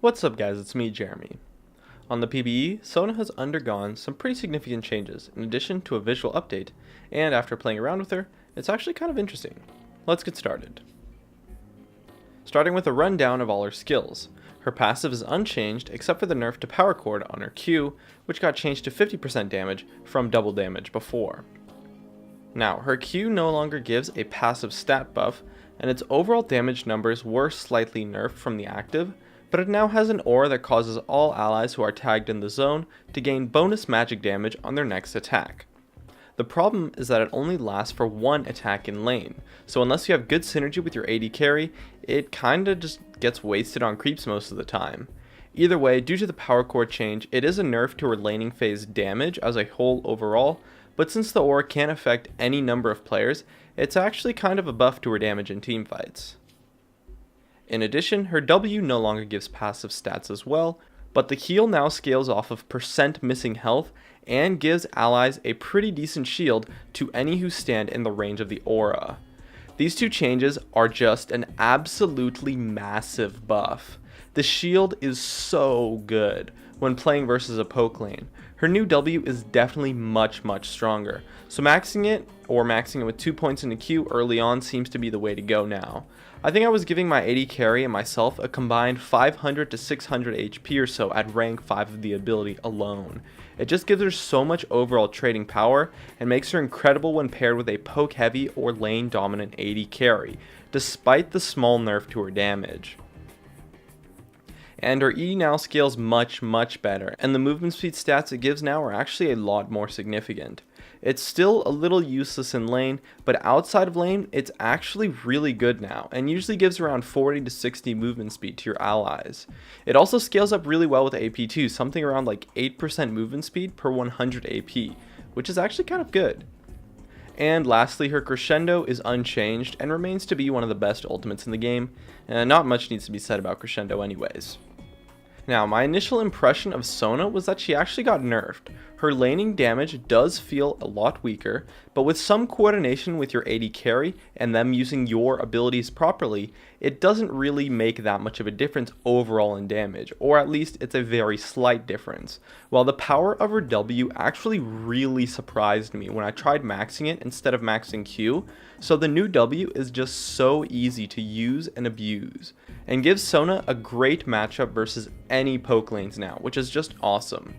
What's up guys, it's me, Jeremy. On the PBE, Sona has undergone some pretty significant changes in addition to a visual update, and after playing around with her, it's actually kind of interesting. Let's get started. Starting with a rundown of all her skills. Her passive is unchanged except for the nerf to power chord on her Q, which got changed to 50% damage from double damage before. Now, her Q no longer gives a passive stat buff, and its overall damage numbers were slightly nerfed from the active, but it now has an aura that causes all allies who are tagged in the zone to gain bonus magic damage on their next attack. The problem is that it only lasts for one attack in lane, so unless you have good synergy with your AD carry, it kinda just gets wasted on creeps most of the time. Either way, due to the power chord change, it is a nerf to her laning phase damage as a whole overall, but since the aura can't affect any number of players, it's actually kind of a buff to her damage in teamfights. In addition, her W no longer gives passive stats as well, but the heal now scales off of percent missing health and gives allies a pretty decent shield to any who stand in the range of the aura. These two changes are just an absolutely massive buff. The shield is so good when playing versus a poke lane. Her new W is definitely much stronger, so maxing it with 2 points in the Q early on seems to be the way to go now. I think I was giving my AD carry and myself a combined 500 to 600 HP or so at rank 5 of the ability alone. It just gives her so much overall trading power and makes her incredible when paired with a poke heavy or lane dominant AD carry, despite the small nerf to her damage. And her E now scales much better, and the movement speed stats it gives now are actually a lot more significant. It's still a little useless in lane, but outside of lane, it's actually really good now, and usually gives around 40 to 60 movement speed to your allies. It also scales up really well with AP too, something around like 8% movement speed per 100 AP, which is actually kind of good. And lastly, her crescendo is unchanged and remains to be one of the best ultimates in the game, and not much needs to be said about crescendo anyways. Now, my initial impression of Sona was that she actually got nerfed. Her laning damage does feel a lot weaker, but with some coordination with your AD carry and them using your abilities properly, it doesn't really make that much of a difference overall in damage, or at least it's a very slight difference. While the power of her W actually really surprised me when I tried maxing it instead of maxing Q, so the new W is just so easy to use and abuse, and gives Sona a great matchup versus any poke lanes now, which is just awesome.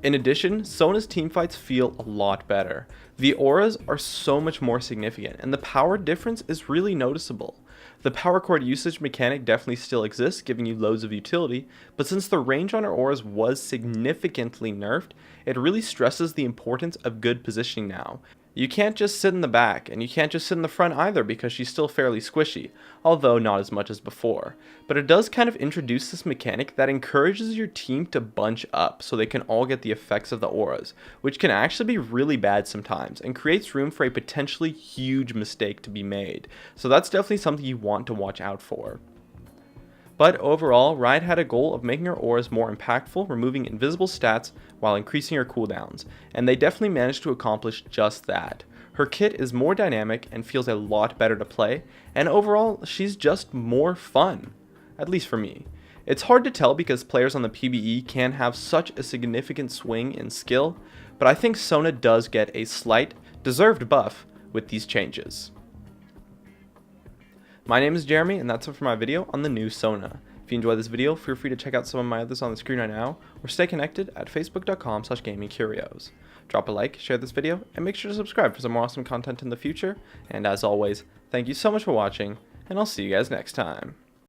In addition, Sona's teamfights feel a lot better. The auras are so much more significant, and the power difference is really noticeable. The power chord usage mechanic definitely still exists, giving you loads of utility, but since the range on her auras was significantly nerfed, it really stresses the importance of good positioning now. You can't just sit in the back, and you can't just sit in the front either because she's still fairly squishy, although not as much as before. But it does kind of introduce this mechanic that encourages your team to bunch up so they can all get the effects of the auras, which can actually be really bad sometimes, and creates room for a potentially huge mistake to be made. So that's definitely something you want to watch out for. But overall, Riot had a goal of making her auras more impactful, removing invisible stats while increasing her cooldowns, and they definitely managed to accomplish just that. Her kit is more dynamic and feels a lot better to play, and overall, she's just more fun, at least for me. It's hard to tell because players on the PBE can have such a significant swing in skill, but I think Sona does get a slight, deserved buff with these changes. My name is Jeremy, and that's it for my video on the new Sona. If you enjoyed this video, feel free to check out some of my others on the screen right now, or stay connected at facebook.com/gamingcurios. Drop a like, share this video, and make sure to subscribe for some more awesome content in the future. And as always, thank you so much for watching, and I'll see you guys next time.